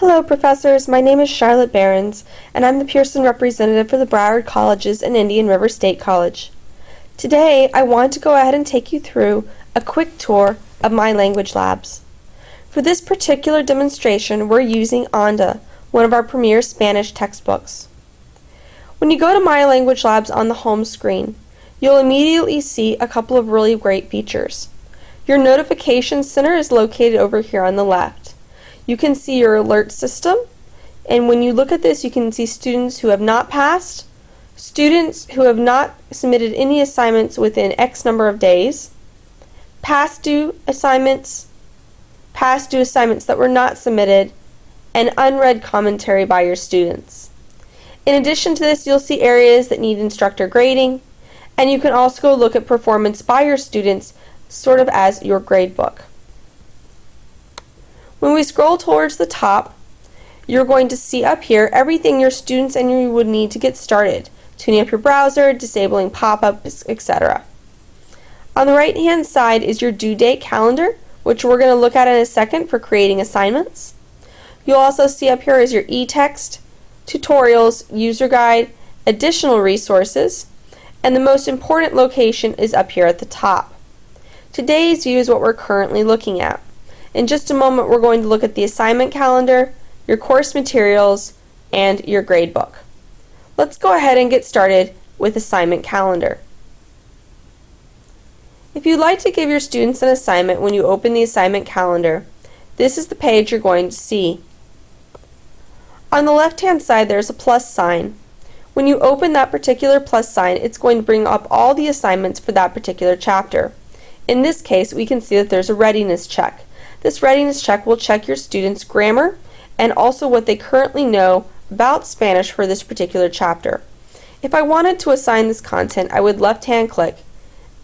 Hello, professors. My name is Charlotte Behrens, and I'm the Pearson representative for the Broward Colleges and Indian River State College. Today, I want to go ahead and take you through a quick tour of MyLanguageLabs. For this particular demonstration, we're using Anda, one of our premier Spanish textbooks. When you go to MyLanguageLabs on the home screen, you'll immediately see a couple of really great features. Your notification center is located over here on the left. You can see your alert system, and when you look at this, you can see students who have not passed, students who have not submitted any assignments within X number of days, past due assignments that were not submitted, and unread commentary by your students. In addition to this, you'll see areas that need instructor grading, and you can also go look at performance by your students, sort of as your grade book. When we scroll towards the top, you're going to see up here everything your students and you would need to get started, tuning up your browser, disabling pop-ups, etc. On the right hand side is your due date calendar, which we're going to look at in a second for creating assignments. You'll also see up here is your e-text, tutorials, user guide, additional resources, and the most important location is up here at the top. Today's view is what we're currently looking at. In just a moment, we're going to look at the assignment calendar, your course materials, and your gradebook. Let's go ahead and get started with assignment calendar. If you'd like to give your students an assignment when you open the assignment calendar, this is the page you're going to see. On the left-hand side, there's a plus sign. When you open that particular plus sign, it's going to bring up all the assignments for that particular chapter. In this case, we can see that there's a readiness check. This readiness check will check your students' grammar and also what they currently know about Spanish for this particular chapter. If I wanted to assign this content, I would left-hand click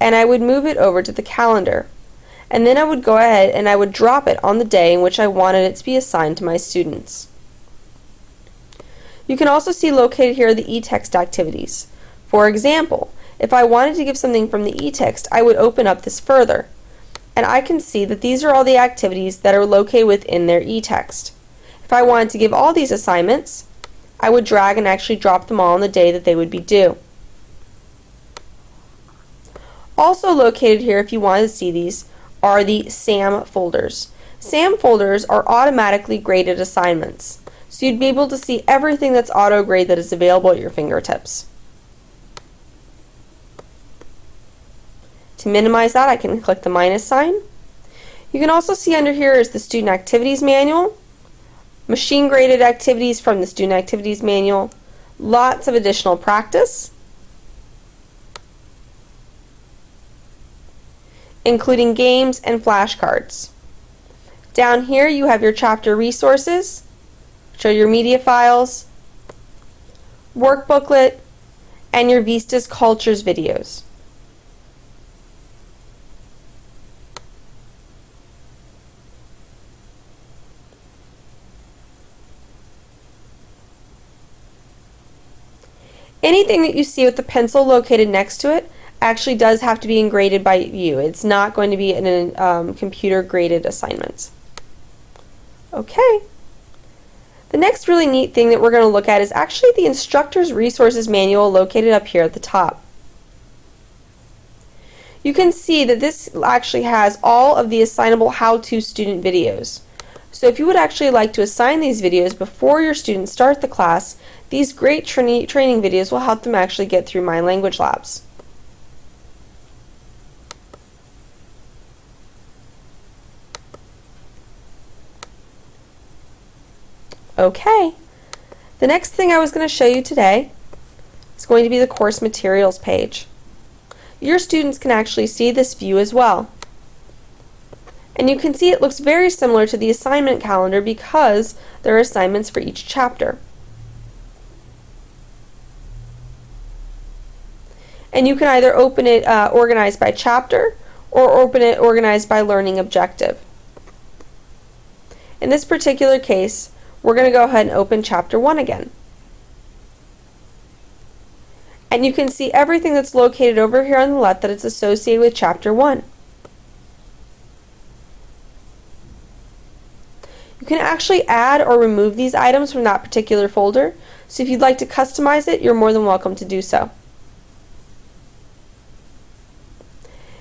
and I would move it over to the calendar. And then I would go ahead and I would drop it on the day in which I wanted it to be assigned to my students. You can also see located here the e-text activities. For example, if I wanted to give something from the e-text, I would open up this further. And I can see that these are all the activities that are located within their e-text. If I wanted to give all these assignments, I would drag and actually drop them all on the day that they would be due. Also located here, if you want to see these, are the SAM folders. SAM folders are automatically graded assignments, so you'd be able to see everything that's auto-grade that is available at your fingertips. To minimize that, I can click the minus sign. You can also see under here is the Student Activities Manual, machine graded activities from the Student Activities Manual, lots of additional practice, including games and flashcards. Down here you have your chapter resources, which are your media files, work booklet, and your Vistas Cultures videos. Anything that you see with the pencil located next to it actually does have to be graded by you. It's not going to be an computer graded assignment. Okay. The next really neat thing that we're going to look at is actually the Instructor's Resources Manual located up here at the top. You can see that this actually has all of the assignable how-to student videos. So if you would actually like to assign these videos before your students start the class, these great training videos will help them actually get through MyLanguageLabs. Okay, the next thing I was going to show you today is going to be the course materials page. Your students can actually see this view as well. And you can see it looks very similar to the assignment calendar because there are assignments for each chapter. And you can either open it organized by chapter or open it organized by learning objective. In this particular case, we're going to go ahead and open chapter 1 again. And you can see everything that's located over here on the left that it's associated with chapter 1. You can actually add or remove these items from that particular folder, so if you'd like to customize it, you're more than welcome to do so.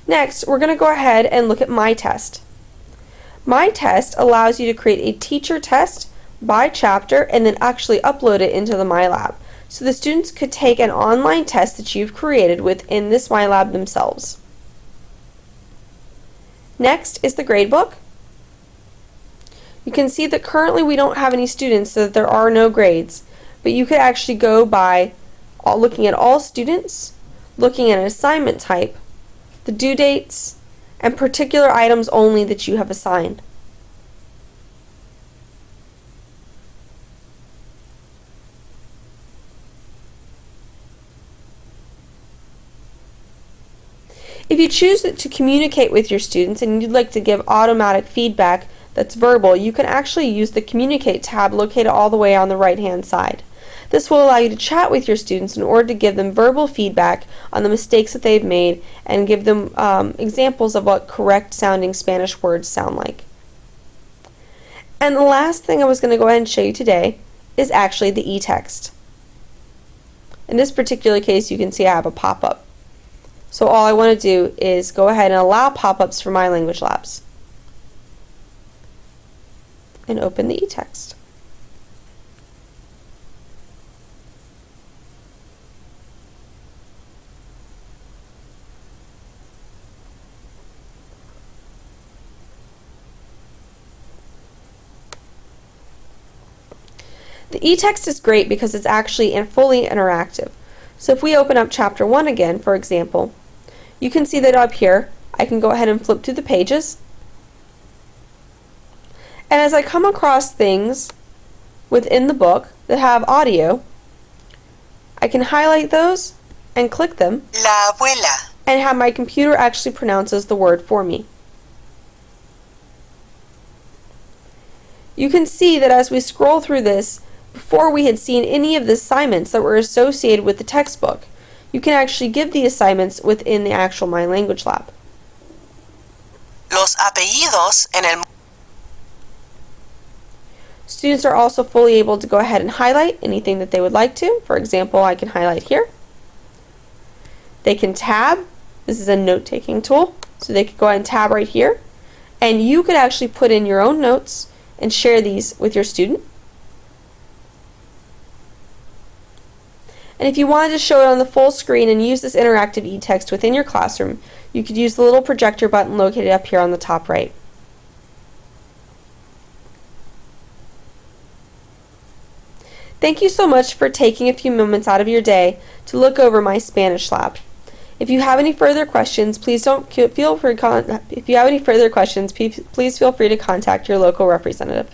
Next, we're going to go ahead and look at My Test. My Test allows you to create a teacher test by chapter and then actually upload it into the MyLab. So the students could take an online test that you've created within this MyLab themselves. Next is the gradebook. You can see that currently we don't have any students, so that there are no grades, but you could actually go by looking at all students, looking at an assignment type, the due dates, and particular items only that you have assigned. If you choose to communicate with your students and you'd like to give automatic feedback that's verbal, you can actually use the Communicate tab located all the way on the right-hand side. This will allow you to chat with your students in order to give them verbal feedback on the mistakes that they've made and give them examples of what correct sounding Spanish words sound like. And the last thing I was going to go ahead and show you today is actually the e-text. In this particular case, you can see I have a pop-up. So all I want to do is go ahead and allow pop-ups for My Language Labs. And open the e-text. The e-text is great because it's actually fully interactive. So if we open up chapter 1 again, for example, you can see that up here I can go ahead and flip through the pages. And as I come across things within the book that have audio, I can highlight those and click them La abuela. and have my computer actually pronounces the word for me. You can see that as we scroll through this, before we had seen any of the assignments that were associated with the textbook, you can actually give the assignments within the actual My Language Lab. Los apellidos en el Students are also fully able to go ahead and highlight anything that they would like to. For example, I can highlight here. They can tab. This is a note-taking tool, so they could go ahead and tab right here. And you could actually put in your own notes and share these with your student. And if you wanted to show it on the full screen and use this interactive e-text within your classroom, you could use the little projector button located up here on the top right. Thank you so much for taking a few moments out of your day to look over MySpanishLab. If you have any further questions, please feel free to contact your local representative.